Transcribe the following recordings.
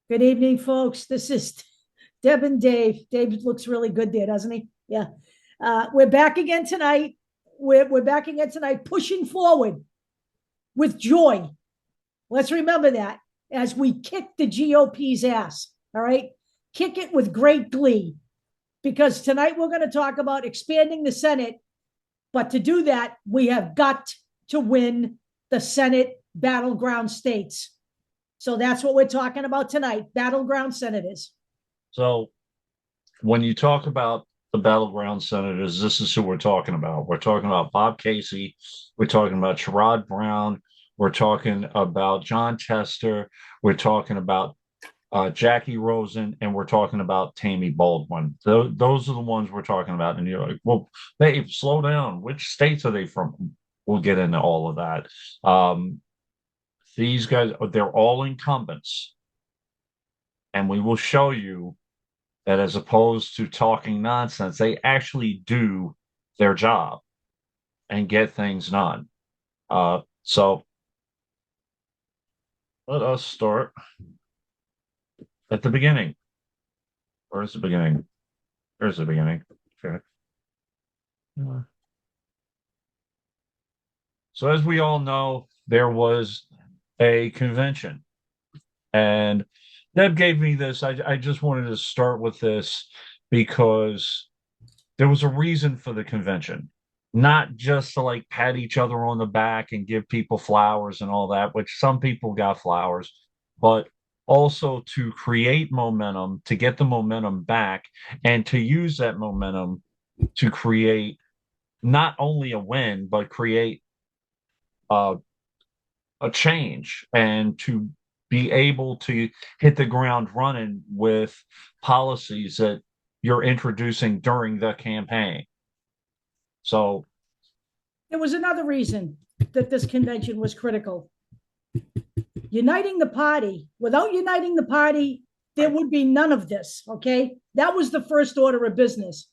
Good evening, folks. This is Deb and Dave. Dave looks really good there, doesn't he? Yeah. We're back again tonight. We're back again tonight, pushing forward with joy. Let's remember that as we kick the GOP's ass. All right. Kick it with great glee, because tonight we're going to talk about expanding the Senate. But to do that, we have got to win the Senate battleground states. So that's what we're talking about tonight, battleground senators. So when you talk about the battleground senators, this is who we're talking about. We're talking about Bob Casey. We're talking about Sherrod Brown. We're talking about John Tester. We're talking about Jackie Rosen, and we're talking about Tammy Baldwin. Those are the ones we're talking about. And you're like, well, Dave, slow down. Which states are they from? We'll get into all of that. These guys, they're all incumbents. And we will show you that as opposed to talking nonsense, they actually do their job and get things done. So let us start at the beginning. Where's the beginning? There's the beginning. Okay. So as we all know, there was a convention, and Deb gave me this. I just wanted to start with this because there was a reason for the convention, not just to like pat each other on the back and give people flowers and all that, which some people got flowers, but also to create momentum, to get the momentum back, and to use that momentum to create not only a win, but create uh, a change and to be able to hit the ground running with policies that you're introducing during the campaign. So There was another reason that this convention was critical. Uniting the party. Without uniting the party, there would be none of this. Okay. That was the first order of business.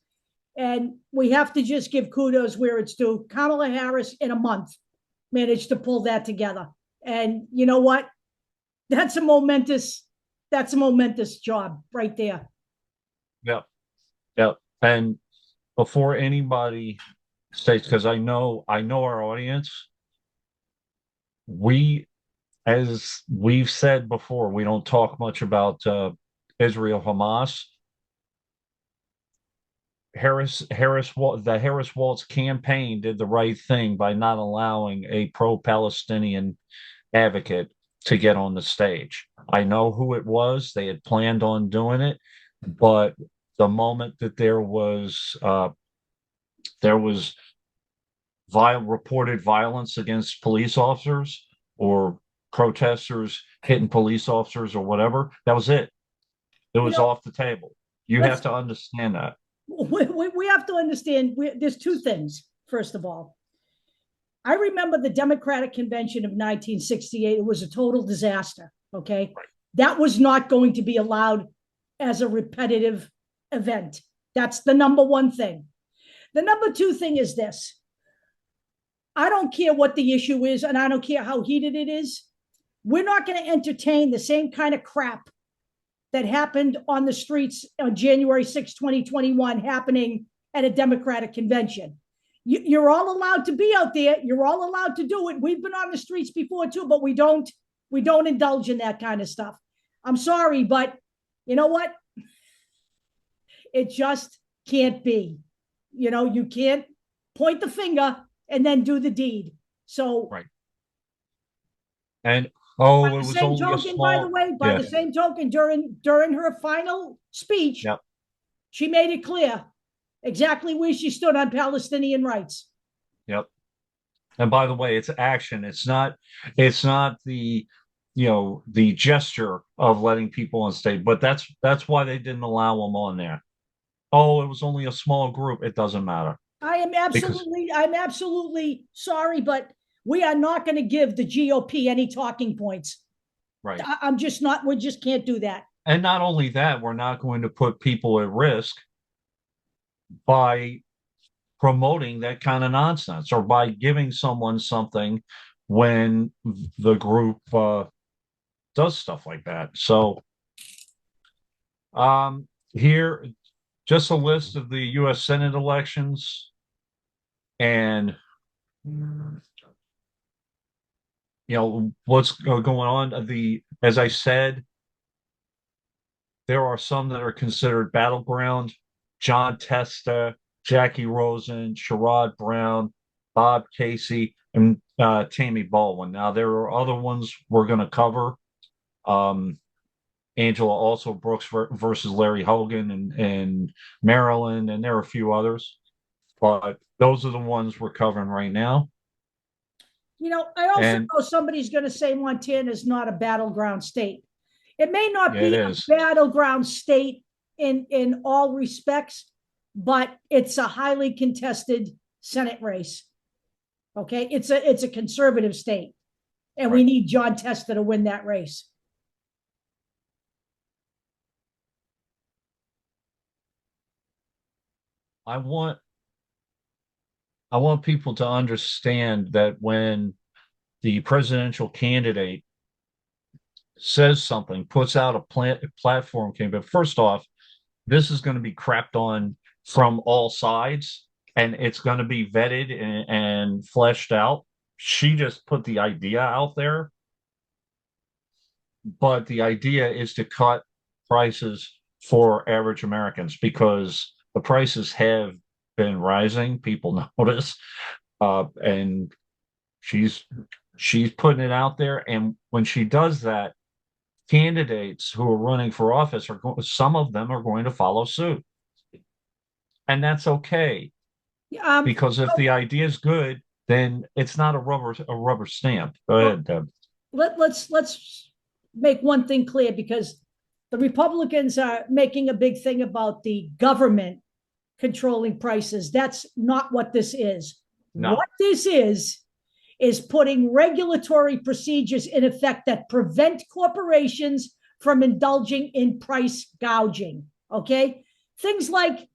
And we have to just give kudos where it's due. Kamala Harris, in a month, managed to pull that together. And you know what? That's a momentous job right there. yeah, yeah. And before anybody states, because I know our audience, we, as we've said before, we don't talk much about Israel Hamas. The Harris-Walz campaign did the right thing by not allowing a pro-Palestinian advocate to get on the stage. I know who it was. They had planned on doing it, but the moment that there was reported violence against police officers or protesters hitting police officers or whatever, that was it. It You was know, off the table. You have let's to understand that. we have to understand there's two things. First of all, I remember the Democratic Convention of 1968. It was a total disaster. Okay. Right. That was not going to be allowed as a repetitive event. That's the number one thing. The number two thing is this: I don't care what the issue is, and I don't care how heated it is. We're not going to entertain the same kind of crap that happened on the streets on January 6, 2021, happening at a Democratic convention. You're all allowed to be out there. You're all allowed to do it. We've been on the streets before too, but we don't indulge in that kind of stuff. I'm sorry, but you know what? It just can't be. You can't point the finger and then do the deed. So Right. And by oh, the it was same only a token, by the small, way, by yeah, the same token, during her final speech, yep, she made it clear exactly where she stood on Palestinian rights. yep. And by the way, it's action. It's not the gesture of letting people on stage, but that's why they didn't allow them on there. Oh, it was only a small group. It doesn't matter because I'm absolutely sorry, but we are not going to give the GOP any talking points. right. I'm just not. We just can't do that. And not only that, we're not going to put people at risk by promoting that kind of nonsense or by giving someone something when the group does stuff like that. So Here, just a list of the U.S. Senate elections, and what's going on. As I said, there are some that are considered battleground. John Testa, Jackie Rosen, Sherrod Brown, Bob Casey, and Tammy Baldwin. Now there are other ones we're going to cover. Angela also Brooks versus Larry Hogan in Maryland, and there are a few others, but those are the ones we're covering right now. I also And know somebody's going to say Montana is not a battleground state. It may not yeah, be it a is. battleground state in all respects, but it's a highly contested Senate race. Okay, it's a conservative state, and we Right. need John Testa to win that race. I want people to understand that when the presidential candidate says something, puts out a platform campaign, but first off, this is going to be crapped on from all sides, and it's going to be vetted and fleshed out. She just put the idea out there, but the idea is to cut prices for average Americans because the prices have been rising. People notice, and she's putting it out there. And when she does that, candidates who are running for office some of them are going to follow suit, and that's okay because if the idea is good, then it's not a rubber stamp. Go ahead, Deb. Let's make one thing clear, because the Republicans are making a big thing about the government controlling prices. That's not what this is. No. What this is putting regulatory procedures in effect that prevent corporations from indulging in price gouging. Okay, things like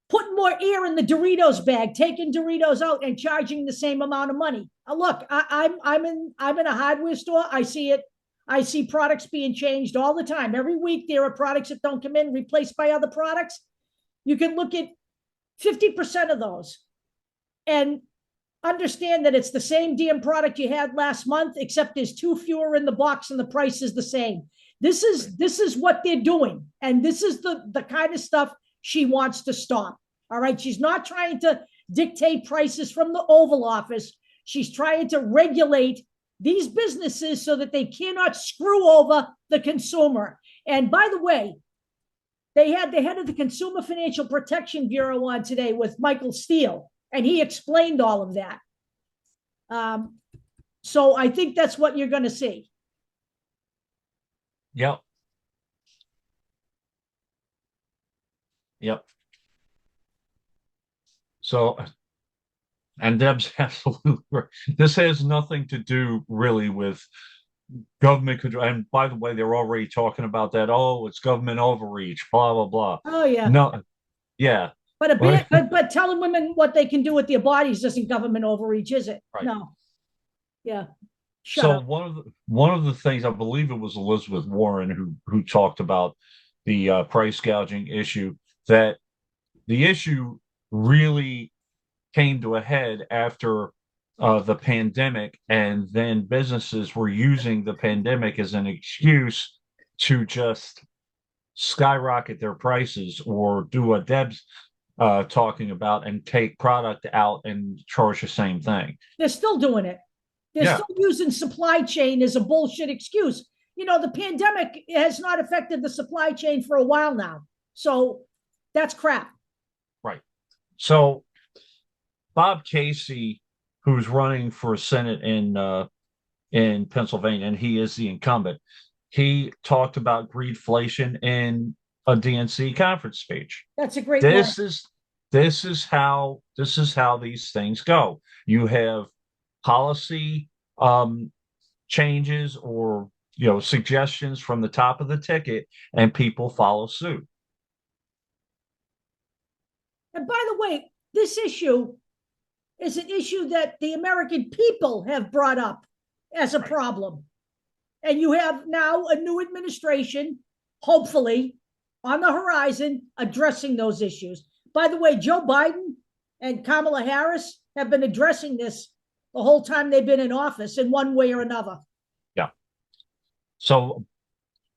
putting more air in the Doritos bag, taking Doritos out, and charging the same amount of money. Look, I'm in a hardware store. I see it. I see products being changed all the time. Every week there are products that don't come in, replaced by other products. You can look at 50% of those and understand that it's the same damn product you had last month, except there's 2 fewer in the box and the price is the same. This is what they're doing, and this is the kind of stuff she wants to stop. All right, she's not trying to dictate prices from the Oval Office. She's trying to regulate these businesses so that they cannot screw over the consumer. And by the way, they had the head of the Consumer Financial Protection Bureau on today with Michael Steele, and he explained all of that. So I think that's what you're going to see. Yep. Yep. So, and Deb's absolutely right. This has nothing to do really with government control. And by the way, they're already talking about that. Oh, it's government overreach, blah, blah, blah. Oh, yeah. No, yeah. But telling women what they can do with their bodies isn't government overreach, is it? Right. No. Yeah. Shut up. One of the things, I believe it was Elizabeth Warren who talked about the price gouging issue, that the issue really came to a head after the pandemic, and then businesses were using the pandemic as an excuse to just skyrocket their prices or do what Deb's talking about and take product out and charge the same thing. They're still doing it. They're still using supply chain as a bullshit excuse. The pandemic has not affected the supply chain for a while now. So that's crap. Right. So Bob Casey, who's running for Senate in Pennsylvania, and he is the incumbent, he talked about greedflation in a DNC conference speech. That's a great this line. This is how these things go. You have policy changes or suggestions from the top of the ticket, and people follow suit. And by the way, this issue is an issue that the American people have brought up as a problem. And you have now a new administration, hopefully, on the horizon addressing those issues. By the way, Joe Biden and Kamala Harris have been addressing this the whole time they've been in office in one way or another. Yeah. So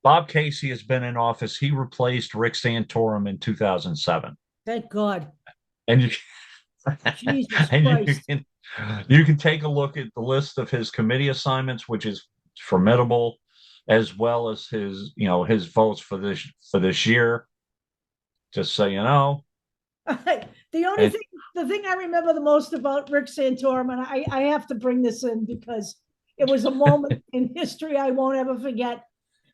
Bob Casey has been in office. He replaced Rick Santorum in 2007. Thank God. And you Jesus and Christ. you can take a look at the list of his committee assignments, which is formidable, as well as his votes for this year. Just so you know. The thing I remember the most about Rick Santorum, and I have to bring this in because it was a moment in history I won't ever forget,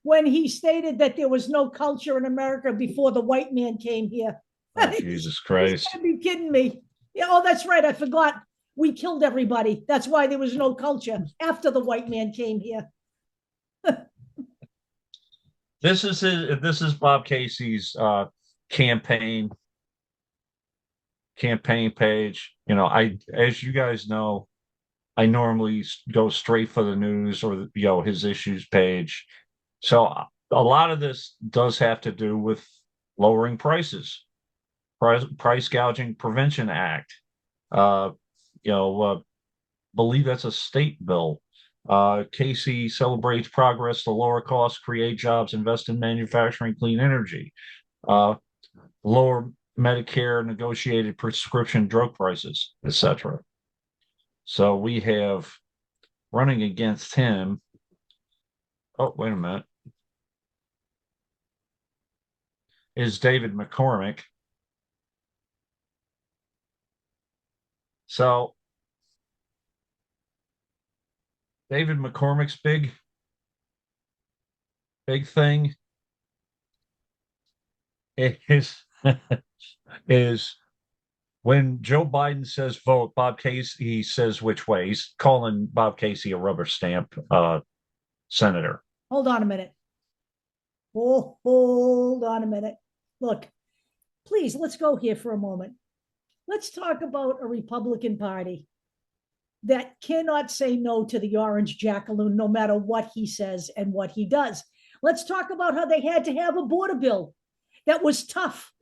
when he stated that there was no culture in America before the white man came here. Oh, Jesus Christ. He's gotta be kidding me. Yeah, oh, that's right. I forgot. We killed everybody. That's why there was no culture after the white man came here. This is Bob Casey's campaign page. As you guys know, I normally go straight for the news or his issues page. So a lot of this does have to do with lowering prices, price gouging prevention act. Believe that's a state bill. Casey celebrates progress to lower costs, create jobs, invest in manufacturing, clean energy, lower Medicare negotiated prescription drug prices, etc. So we have running against him. Oh, wait a minute. Is David McCormick. So David McCormick's big thing is when Joe Biden says vote, Bob Casey says which way. He's calling Bob Casey a rubber stamp senator. Hold on a minute. Oh, hold on a minute. Look, please, let's go here for a moment. Let's talk about a Republican Party that cannot say no to the orange jackaloon, no matter what he says and what he does. Let's talk about how they had to have a border bill that was tough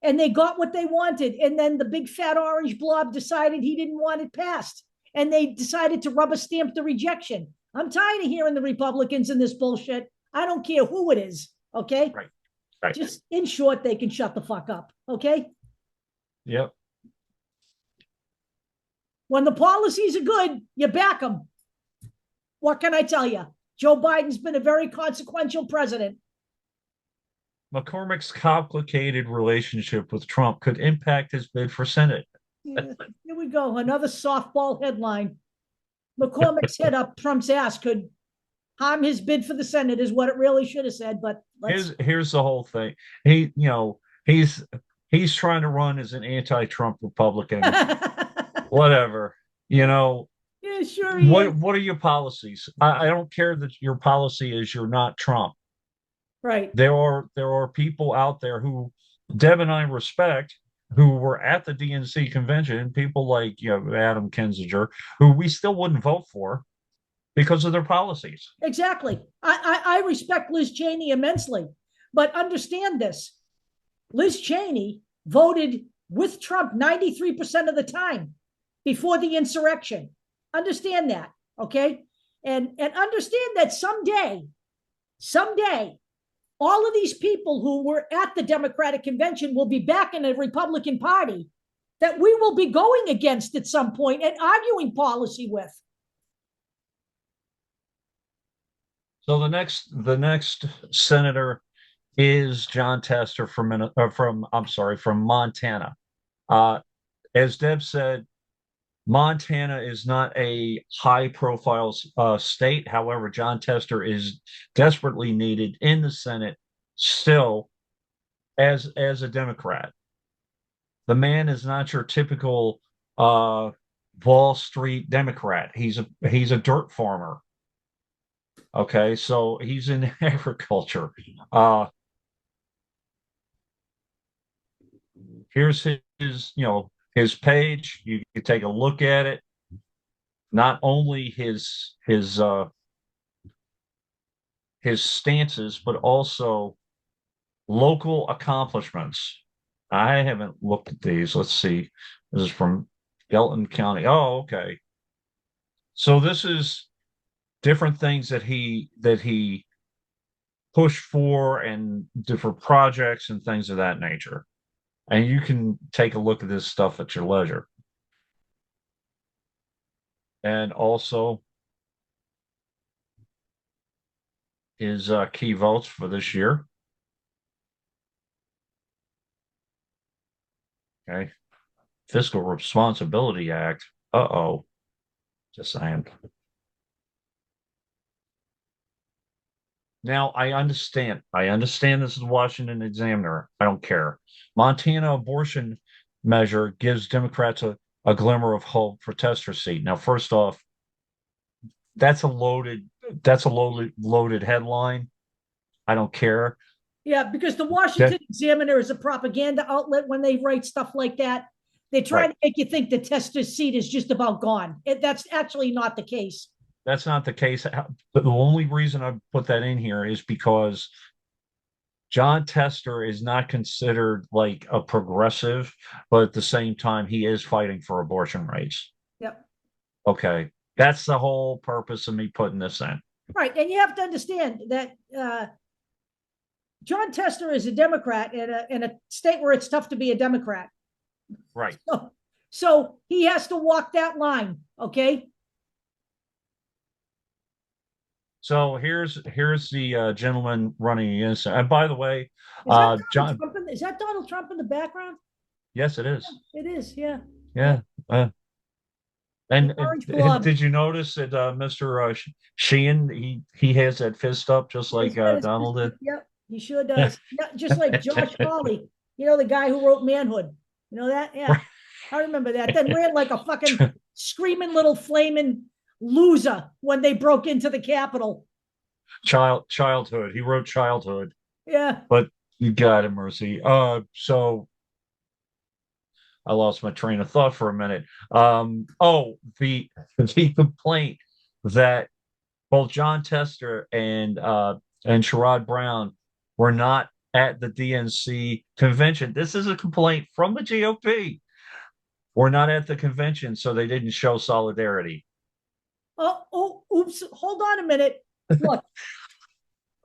and they got what they wanted. And then the big fat orange blob decided he didn't want it passed. And they decided to rubber stamp the rejection. I'm tired of hearing the Republicans in this bullshit. I don't care who it is. Okay. Right. Just in short, they can shut the fuck up. Okay. Yep. When the policies are good, you back them. What can I tell you? Joe Biden's been a very consequential president. McCormick's complicated relationship with Trump could impact his bid for Senate. Yeah, here we go. Another softball headline. McCormick's head up Trump's ass could harm his bid for the Senate, is what it really should have said. But here's the whole thing. He's trying to run as an anti-Trump Republican. Whatever. Yeah, sure. What are your policies? I don't care that your policy is you're not Trump. Right. There are people out there who Deb and I respect, who were at the DNC convention, people like Adam Kinzinger, who we still wouldn't vote for because of their policies. Exactly. I respect Liz Cheney immensely, but understand this. Liz Cheney voted with Trump 93% of the time before the insurrection. Understand that, okay? And understand that someday, all of these people who were at the Democratic convention will be back in a Republican Party that we will be going against at some point and arguing policy with. So the next senator is John Tester from Montana. As Deb said, Montana is not a high-profile state. However, John Tester is desperately needed in the Senate still as a Democrat. The man is not your typical Wall Street Democrat. He's a dirt farmer. Okay, so he's in agriculture. Here's his page. You can take a look at it. Not only his stances, but also local accomplishments. I haven't looked at these. Let's see. This is from Belton County. Oh, okay. So this is different things that he pushed for and different projects and things of that nature. And you can take a look at this stuff at your leisure. And also his key votes for this year. Okay. Fiscal Responsibility Act. Uh-oh. Just saying. Now I understand. I understand this is the Washington Examiner. I don't care. Montana abortion measure gives Democrats a glimmer of hope for tester seat. Now, first off, that's a loaded headline. I don't care. Yeah, because the Washington That, Examiner is a propaganda outlet. When they write stuff like that, they try right. to make you think the tester's seat is just about gone. That's actually not the case. That's not the case. But the only reason I put that in here is because John Tester is not considered like a progressive, but at the same time, he is fighting for abortion rights. Yep. Okay. That's the whole purpose of me putting this in. Right. And you have to understand that John Tester is a Democrat in a state where it's tough to be a Democrat. Right. So he has to walk that line. Okay. So here's the gentleman running against him. And by the way, Is that John, is that Donald Trump in the background? yes, it is. It is. Yeah. Yeah. Yeah. And Orange blob. did you notice that Mr. Sheehan he has that fist up just like Donald did? Yep, he sure does. Yeah, just like Josh Hawley, the guy who wrote Manhood. You know that? Yeah, I remember that. Then ran like a fucking screaming little flaming loser when they broke into the Capitol. Childhood. He wrote Childhood, Yeah. but you got him, mercy. So I lost my train of thought for a minute. The complaint that both John Tester and Sherrod Brown were not at the DNC convention. This is a complaint from the GOP. We're not at the convention, so they didn't show solidarity. Oops. Hold on a minute. Look,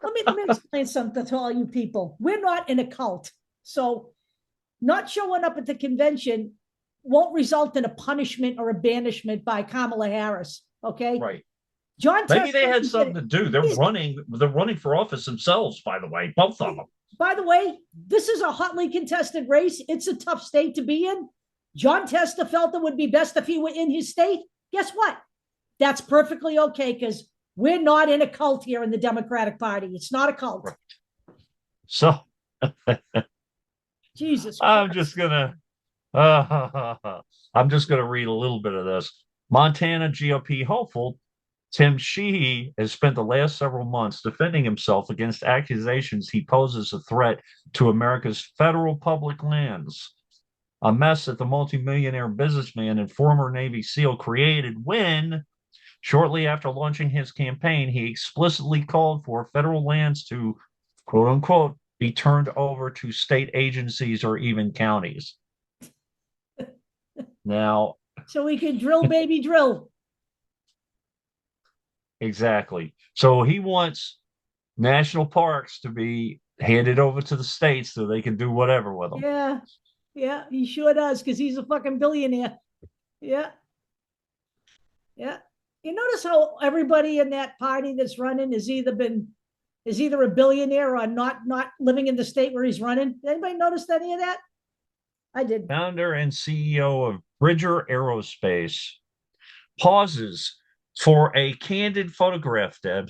let me explain something to all you people. We're not in a cult, so not showing up at the convention won't result in a punishment or a banishment by Kamala Harris. Okay. Right. John Maybe Tester, they had something to do. They're running for office themselves, by the way, both of them. By the way, this is a hotly contested race. It's a tough state to be in. John Tester felt it would be best if he were in his state. Guess what? That's perfectly okay because we're not in a cult here in the Democratic Party. It's not a cult. Right. So Jesus I'm Christ. just gonna I'm just gonna read a little bit of this. Montana GOP hopeful Tim Sheehy has spent the last several months defending himself against accusations he poses a threat to America's federal public lands. A mess that the multimillionaire businessman and former Navy SEAL created when, shortly after launching his campaign, he explicitly called for federal lands to, quote unquote, be turned over to state agencies or even counties. Now, so we can drill, baby, drill. Exactly. So he wants national parks to be handed over to the states so they can do whatever with them. Yeah. Yeah, he sure does because he's a fucking billionaire. Yeah. Yeah. You notice how everybody in that party that's running is either a billionaire or not living in the state where he's running. Did anybody notice any of that? I did. Founder and CEO of Bridger Aerospace pauses for a candid photograph, Deb.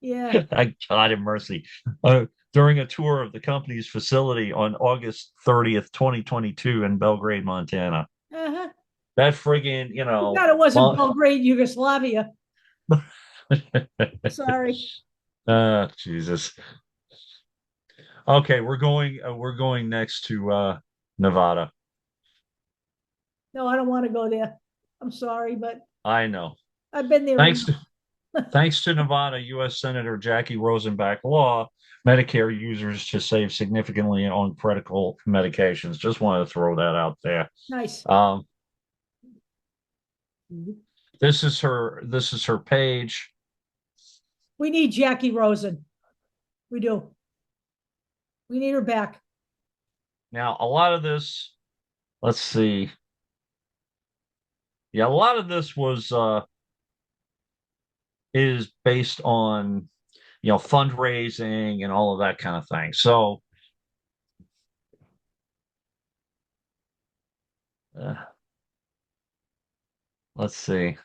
Yeah. God have mercy. During a tour of the company's facility on August 30th, 2022 in Belgrade, Montana. Uh-huh. That friggin', God, it wasn't Belgrade, Yugoslavia. Sorry. Jesus. Okay, we're going next to Nevada. No, I don't want to go there. I'm sorry, but I know. I've been there. Thanks Thanks to Nevada U.S. Senator Jackie Rosenbach law, Medicare users to save significantly on critical medications. Just wanted to throw that out there. Nice. Um, this is her page. We need Jackie Rosen. We do. We need her back. Now, a lot of this, let's see. Yeah, a lot of this was is based on fundraising and all of that kind of thing. So uh, let's see.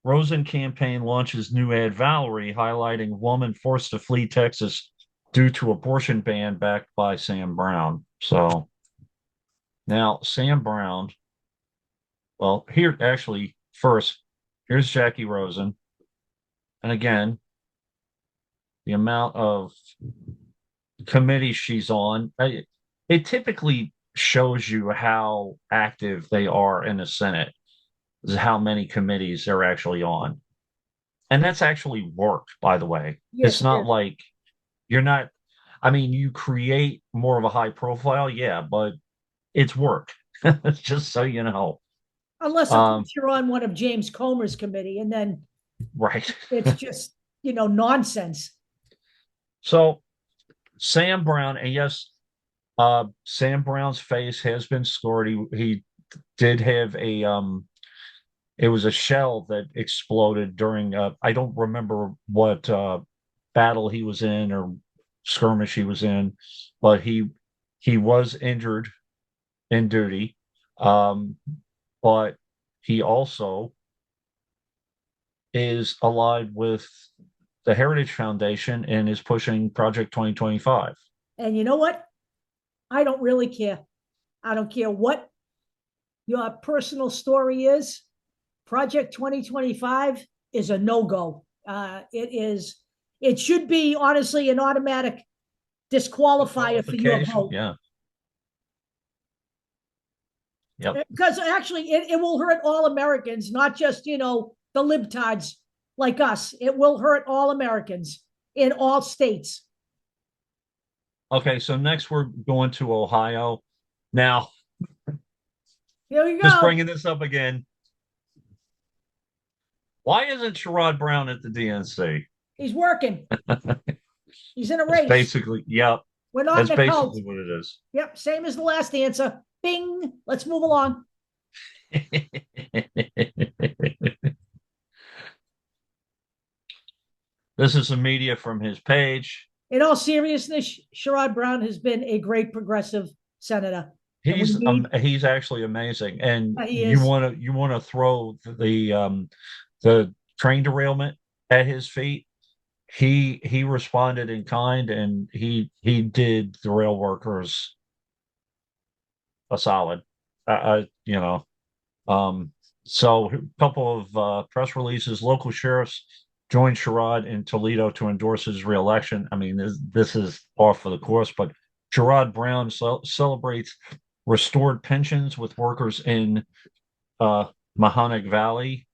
Rosen campaign launches new ad Valerie, highlighting woman forced to flee Texas due to abortion ban backed by Sam Brown. So now Sam Brown, well, here actually first, here's Jackie Rosen. And again, the amount of committees she's on, it typically shows you how active they are in the Senate, is how many committees they're actually on. And that's actually work, by the way. Yes, It's it not is. like you're not, I mean, you create more of a high profile, yeah, but it's work. Just so you know. Unless, of Um, course, you're on one of James Comer's committee, and then right. it's just, nonsense. So Sam Brown, and yes, Sam Brown's face has been scored. He did have it was a shell that exploded during I don't remember what battle he was in or skirmish he was in, but he was injured in duty. Um, but he also is allied with the Heritage Foundation and is pushing Project 2025. And you know what? I don't really care. I don't care what your personal story is. Project 2025 is a no-go. It should be honestly an automatic disqualifier for your Qualification, vote. yeah. Yep. Because actually it will hurt all Americans, not just, the libtards like us. It will hurt all Americans in all states. Okay, so next we're going to Ohio. Now, Here you just go. bringing this up again. Why isn't Sherrod Brown at the DNC? He's working. He's in a That's race. basically, yep. We're not That's in a cult. basically what it is. Yep, same as the last answer. Bing. Let's move along. This is some media from his page. In all seriousness, Sherrod Brown has been a great progressive senator. And we need, He's actually amazing. And he is. you want to throw the train derailment at his feet. He responded in kind, and he did the rail workers a solid. You know. So a couple of press releases. Local sheriffs joined Sherrod in Toledo to endorse his reelection. I mean, this is off for the course, but Sherrod Brown celebrates restored pensions with workers in uh, Mahoning Valley.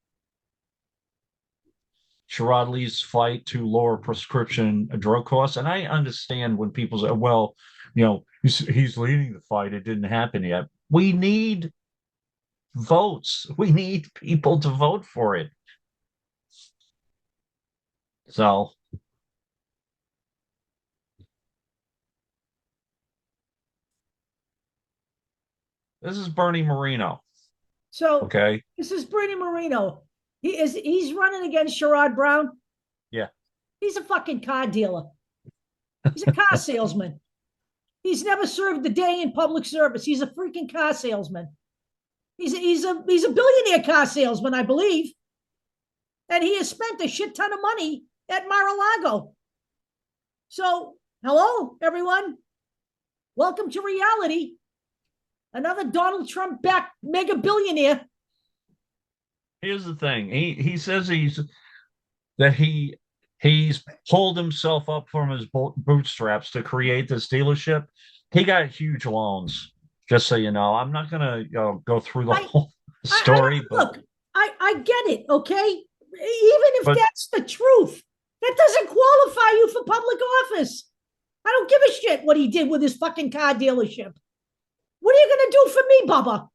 Sherrod leads fight to lower prescription drug costs. And I understand when people say, well, he's leading the fight. It didn't happen yet. We need votes. We need people to vote for it. So this is Bernie Moreno. So Okay. this is Bernie Moreno. He's running against Sherrod Brown. Yeah. He's a fucking car dealer. He's a car salesman. He's never served a day in public service. He's a freaking car salesman. He's a billionaire car salesman, I believe. And he has spent a shit ton of money at Mar-a-Lago. So, hello, everyone. Welcome to reality. Another Donald Trump backed mega billionaire. Here's the thing. He says he's pulled himself up from his bootstraps to create this dealership. He got huge loans, just so you know. I'm not gonna go through the whole story, but look, I get it, okay? Even if But that's the truth, that doesn't qualify you for public office. I don't give a shit what he did with his fucking car dealership. What are you going to do for me, Bubba?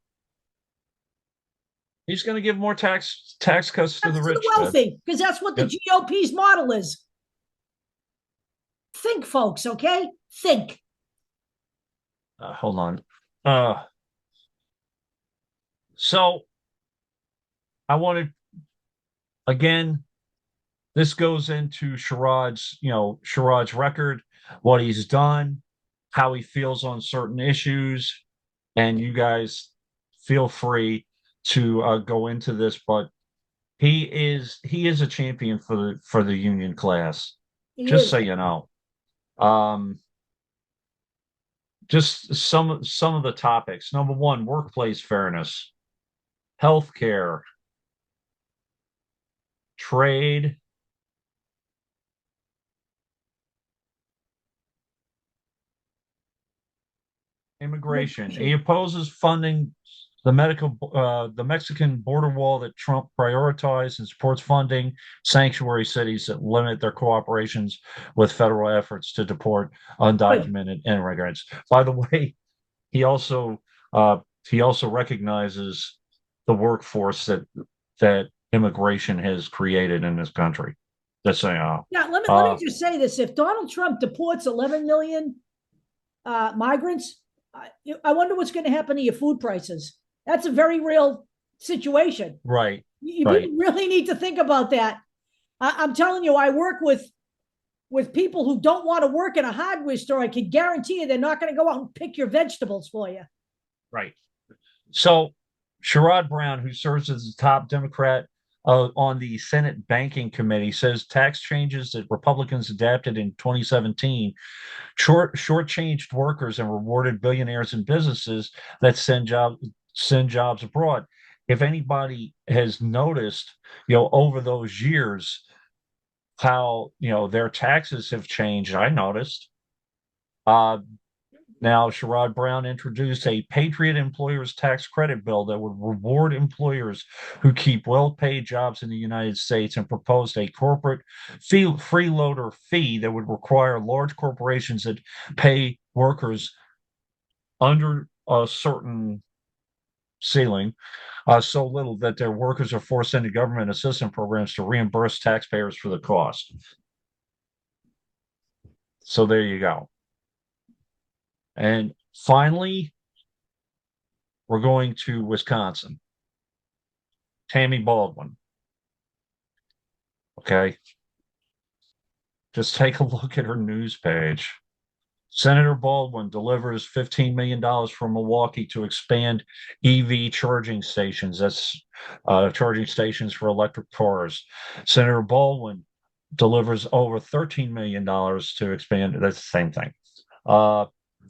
he's going to give more tax cuts to That's the to the rich, Deb. wealthy, because that's what the Yep. GOP's model is. Think, folks, okay? Think. Hold on. Uh, so I wanted again. This goes into Sherrod's record, what he's done, how he feels on certain issues, and you guys feel free to go into this, but he is a champion for the union class. He Just so is. you know, um, just some of the topics. Number one, workplace fairness, healthcare, trade, immigration. He opposes funding the Mexican border wall that Trump prioritized and supports funding sanctuary cities that limit their cooperations with federal efforts to deport Good. undocumented immigrants. By the way, he also uh, he also recognizes the workforce that immigration has created in this country. Just saying, Yeah, let me just say this. If Donald Trump deports 11 million migrants, I wonder what's going to happen to your food prices. That's a very real situation. right, You right. people really need to think about that. I'm telling you, I work with people who don't want to work in a hardware store. I can guarantee you they're not going to go out and pick your vegetables for you. Right. So, Sherrod Brown, who serves as the top Democrat on the Senate Banking Committee, says tax changes that Republicans adapted in 2017 shortchanged workers and rewarded billionaires and businesses that send jobs abroad. If anybody has noticed, over those years, how their taxes have changed, I noticed. Uh, Now, Sherrod Brown introduced a Patriot Employers Tax Credit bill that would reward employers who keep well paid jobs in the United States and proposed a corporate freeloader fee that would require large corporations that pay workers under a certain ceiling so little that their workers are forced into government assistance programs to reimburse taxpayers for the cost. So there you go. And finally, we're going to Wisconsin. Tammy Baldwin. Okay. Just take a look at her news page. Senator Baldwin delivers $15 million from Milwaukee to expand EV charging stations. That's charging stations for electric cars. Senator Baldwin delivers over $13 million to expand. That's the same thing.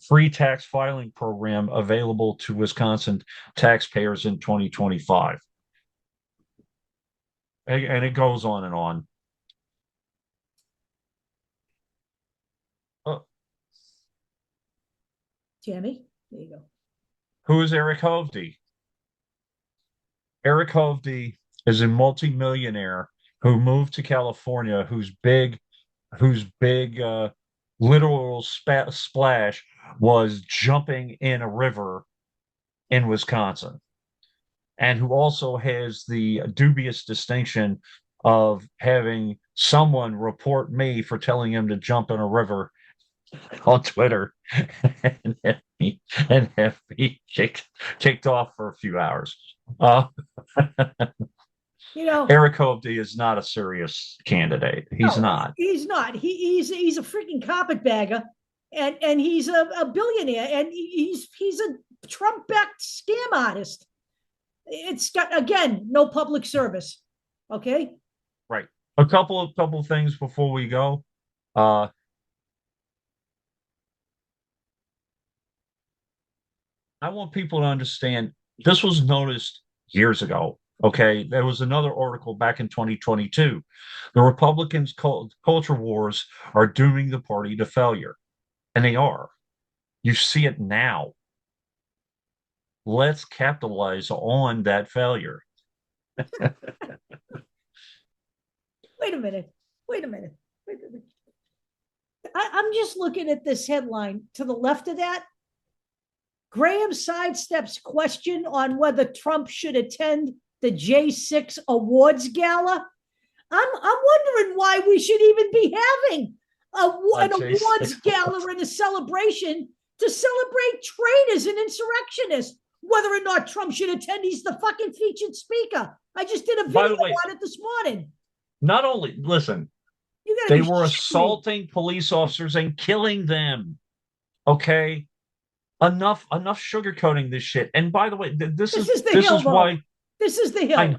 Free tax filing program available to Wisconsin taxpayers in 2025. And it goes on and on. Uh, Tammy, there you go. who is Eric Hovde? Eric Hovde is a multimillionaire who moved to California, whose big literal splash was jumping in a river in Wisconsin, and who also has the dubious distinction of having someone report me for telling him to jump in a river on Twitter and have me kicked off for a few hours. Uh, You know, Eric Hovde is not a serious candidate. He's no, not. he's not. He's a freaking carpetbagger, and he's a billionaire, and he's a Trump backed scam artist. It's got again no public service. Okay. Right. A couple of things before we go. Uh, I want people to understand this was noticed years ago. Okay. There was another article back in 2022. The Republicans' culture wars are dooming the party to failure. And they are. You see it now. Let's capitalize on that failure. Wait a minute. Wait a minute. Wait a minute. I'm just looking at this headline. To the left of that, Graham sidesteps question on whether Trump should attend the J6 awards gala. I'm wondering why we should even be having an awards gala and a celebration to celebrate traitors and insurrectionists. Whether or not Trump should attend, he's the fucking featured speaker. I just did a video on it this morning. Not only, listen, they were assaulting police officers and killing them. Okay, enough sugarcoating this shit. And by the way, this is the Hill. Why this is the Hill.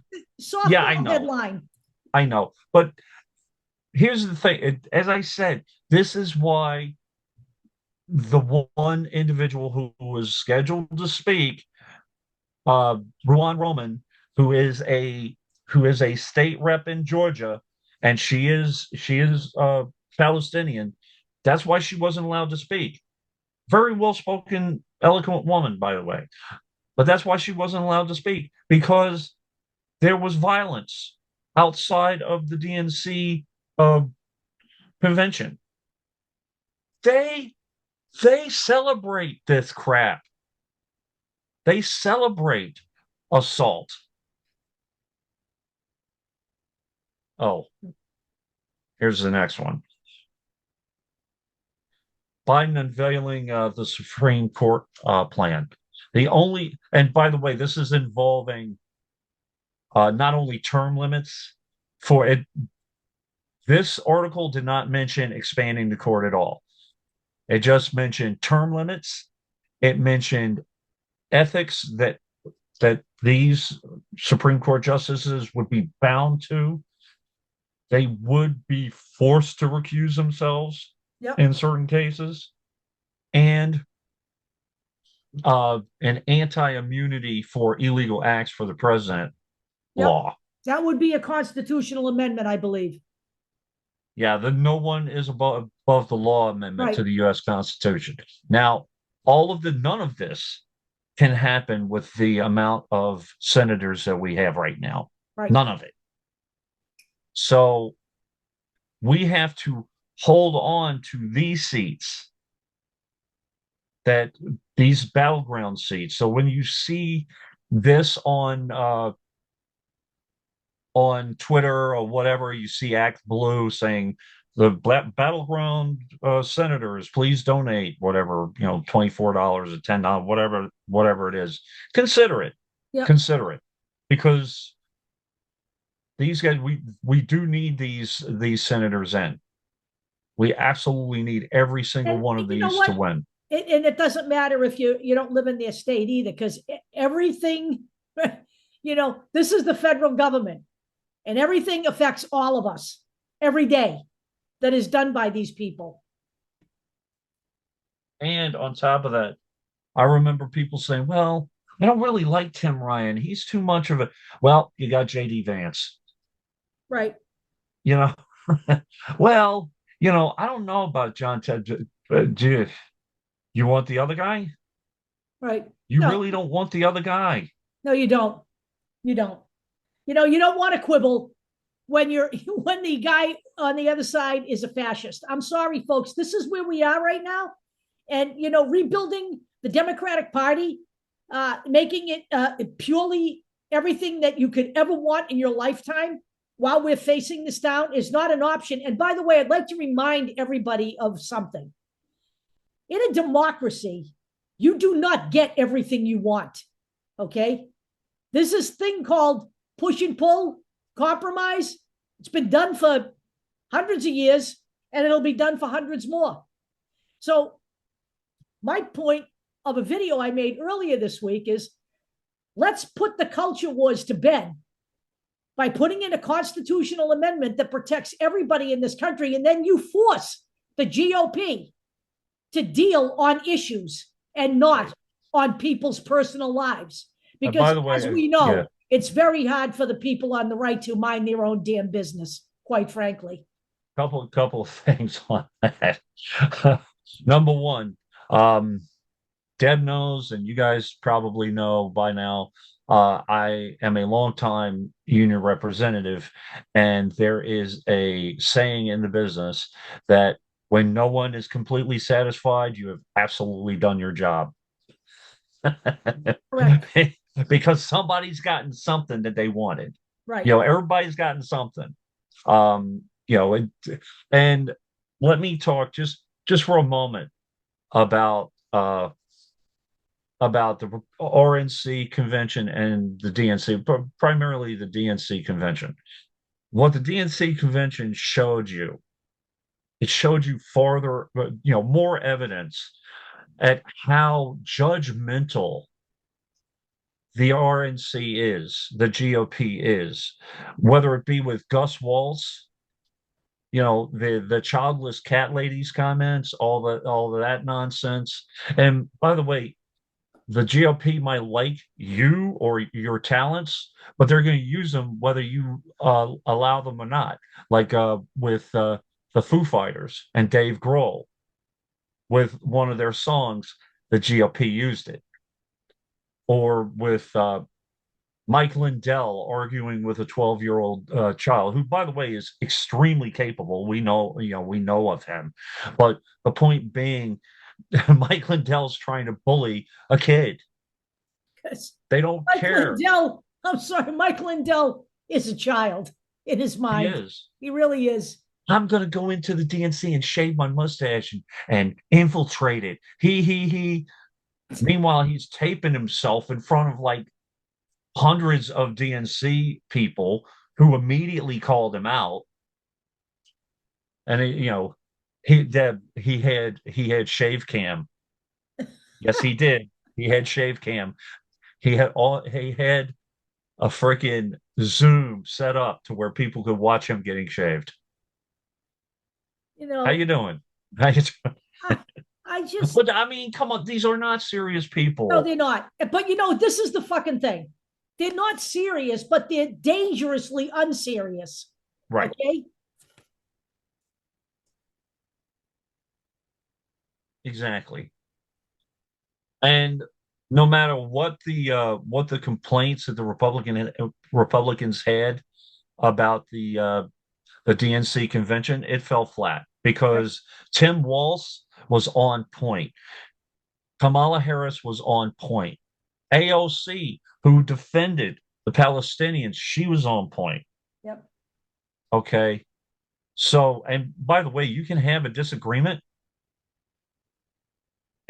Yeah, I know. Headline. I know, but here's the thing. As I said, this is why the one individual who was scheduled to speak, Ruan Roman, who is a state rep in Georgia, and she is Palestinian. That's why she wasn't allowed to speak. Very well spoken, eloquent woman, by the way, but that's why she wasn't allowed to speak, because there was violence outside of the DNC convention. They celebrate this crap. They celebrate assault. Oh, here's the next one. Biden unveiling the Supreme Court plan. And by the way, this is involving not only term limits for it. This article did not mention expanding the court at all. It just mentioned term limits. It mentioned ethics that these Supreme Court justices would be bound to. They would be forced to recuse themselves in certain cases, and an anti-immunity for illegal acts for the president law. That would be a constitutional amendment, I believe. Yeah, no one is above the law amendment to the U.S. Constitution. Now, none of this can happen with the amount of senators that we have right now. None of it. So we have to hold on to these seats, these battleground seats. So when you see this on Twitter or whatever, you see Act Blue saying the battleground senators, please donate whatever, $24 or $10, whatever it is. Consider it. Consider it, because these guys, we do need these senators in. We absolutely need every single one of these to win. And it doesn't matter if you don't live in their state either, because everything, this is the federal government, and everything affects all of us every day that is done by these people. And on top of that, I remember people saying, well, I don't really like Tim Ryan. He's too much of a, well, you got JD Vance. Right. Well, I don't know about John Ted. You want the other guy? Right. You really don't want the other guy. No, you don't. You don't. You don't want to quibble when the guy on the other side is a fascist. I'm sorry, folks. This is where we are right now. And, rebuilding the Democratic Party, making it purely everything that you could ever want in your lifetime while we're facing this down is not an option. And by the way, I'd like to remind everybody of something. In a democracy, you do not get everything you want, okay? There's this thing called push and pull, compromise. It's been done for hundreds of years, and it'll be done for hundreds more. So my point of a video I made earlier this week is, let's put the culture wars to bed by putting in a constitutional amendment that protects everybody in this country, and then you force the GOP to deal on issues and not on people's personal lives. Because by the way, as we know, it's very hard for the people on the right to mind their own damn business, quite frankly. Couple of things on that. Number one, Deb knows, and you guys probably know by now, I am a longtime union representative, and there is a saying in the business that when no one is completely satisfied, you have absolutely done your job. Correct. Because somebody's gotten something that they wanted. Right. Everybody's gotten something. And let me talk just for a moment about the RNC convention and the DNC, but primarily the DNC convention. What the DNC convention showed you, it showed you farther, more evidence at how judgmental the RNC is, the GOP is, whether it be with Gus Walz, the childless cat ladies comments, all of that nonsense. And by the way, the GOP might like you or your talents, but they're going to use them whether you allow them or not. Like with the Foo Fighters and Dave Grohl, with one of their songs, the GOP used it. Or with Mike Lindell arguing with a 12-year-old child, who, by the way, is extremely capable. We know of him. But the point being, Mike Lindell's trying to bully a kid. They don't care. I'm sorry, Mike Lindell is a child in his mind. He is. He really is. I'm going to go into the DNC and shave my mustache and infiltrate it. He. Meanwhile, he's taping himself in front of like hundreds of DNC people who immediately called him out. And he had shave cam. Yes, he did. He had shave cam. He had a freaking Zoom set up to where people could watch him getting shaved. How you doing? How you doing? But I mean, come on, these are not serious people. No, they're not. But this is the fucking thing. They're not serious, but they're dangerously unserious. Right. Okay. Exactly. And no matter what the complaints that the Republicans had about the DNC convention, it fell flat because Tim Walz was on point. Kamala Harris was on point. AOC, who defended the Palestinians, she was on point. Yep. Okay. So, and by the way, you can have a disagreement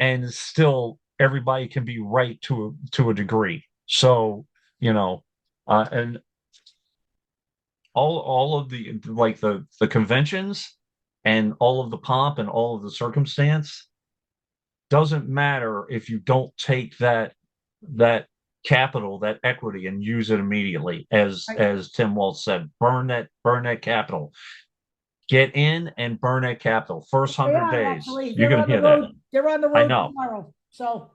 and still everybody can be right to a degree. So, and all of the like the conventions and all of the pomp and all of the circumstance doesn't matter if you don't take that capital, that equity, and use it immediately. As Tim Walz said, burn that capital. Get in and burn that capital. First 100 days. Actually, you're going to hear that. They're on the road tomorrow. So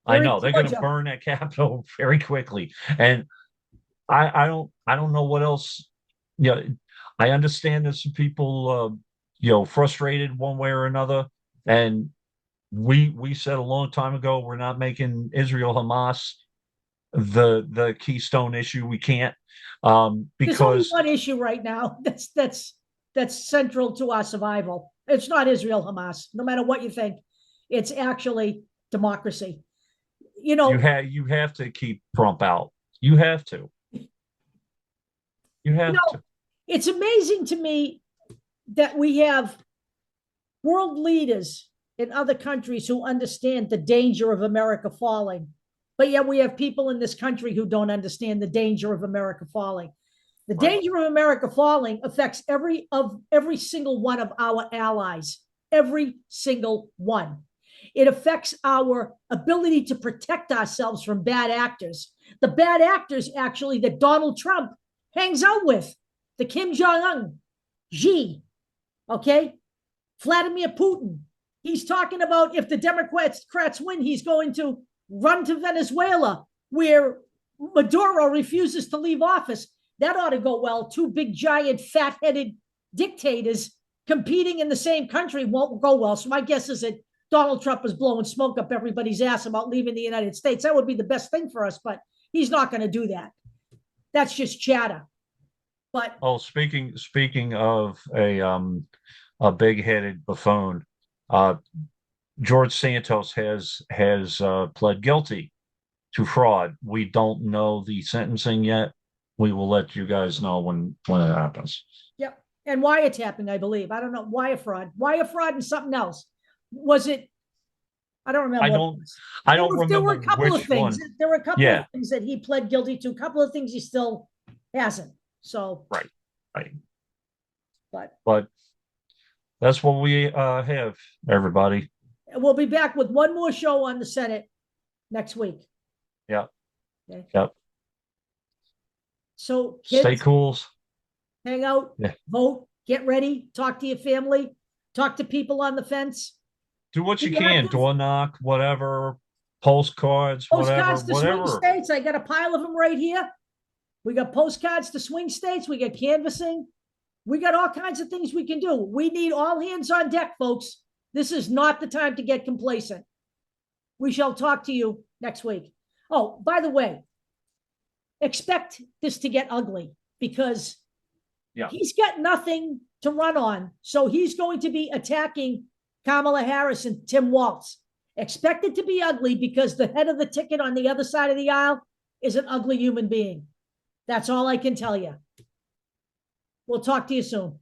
I know they're going to burn that capital very quickly. And I don't know what else. I understand that some people frustrated one way or another. And we said a long time ago we're not making Israel Hamas the keystone issue. We can't because there's only one issue right now that's central to our survival. It's not Israel Hamas, no matter what you think. It's actually democracy. You have to keep Trump out. You have to. It's amazing to me that we have world leaders in other countries who understand the danger of America falling. But yet we have people in this country who don't understand the danger of America falling. The danger of America falling affects every single one of our allies, every single one. It affects our ability to protect ourselves from bad actors. The bad actors, actually, that Donald Trump hangs out with, the Kim Jong-un, Xi, okay? Vladimir Putin. He's talking about if the Democrats win, he's going to run to Venezuela, where Maduro refuses to leave office. That ought to go well. Two big, giant, fat-headed dictators competing in the same country won't go well. So my guess is that Donald Trump is blowing smoke up everybody's ass about leaving the United States. That would be the best thing for us, but He's not going to do that. That's just chatter. But Oh, speaking of a big-headed buffoon, George Santos has pled guilty to fraud. We don't know the sentencing yet. We will let you guys know when it happens. yep. And wiretapping, I believe. I don't know. Wire fraud and something else. Was it? I don't remember. I don't There were remember a couple of which things. one. There were a couple Yeah. of things that he pled guilty to. A couple of things he still hasn't. So Right. but But that's what we have, everybody. we'll be back with one more show on the Senate next week. Yeah. Okay. Yep. So Stay kids, cool. hang out, Yeah. vote, get ready, talk to your family, talk to people on the fence. Do what you Be can. active. Door knock, whatever, postcards, Postcards to swing whatever. states. I got a pile of them right here. We got postcards to swing states. We got canvassing. We got all kinds of things we can do. We need all hands on deck, folks. This is not the time to get complacent. We shall talk to you next week. Oh, by the way, expect this to get ugly because he's got nothing to run on. So he's going to be attacking Kamala Harris and Tim Walz. Expect it to be ugly because the head of the ticket on the other side of the aisle is an ugly human being. That's all I can tell you. We'll talk to you soon.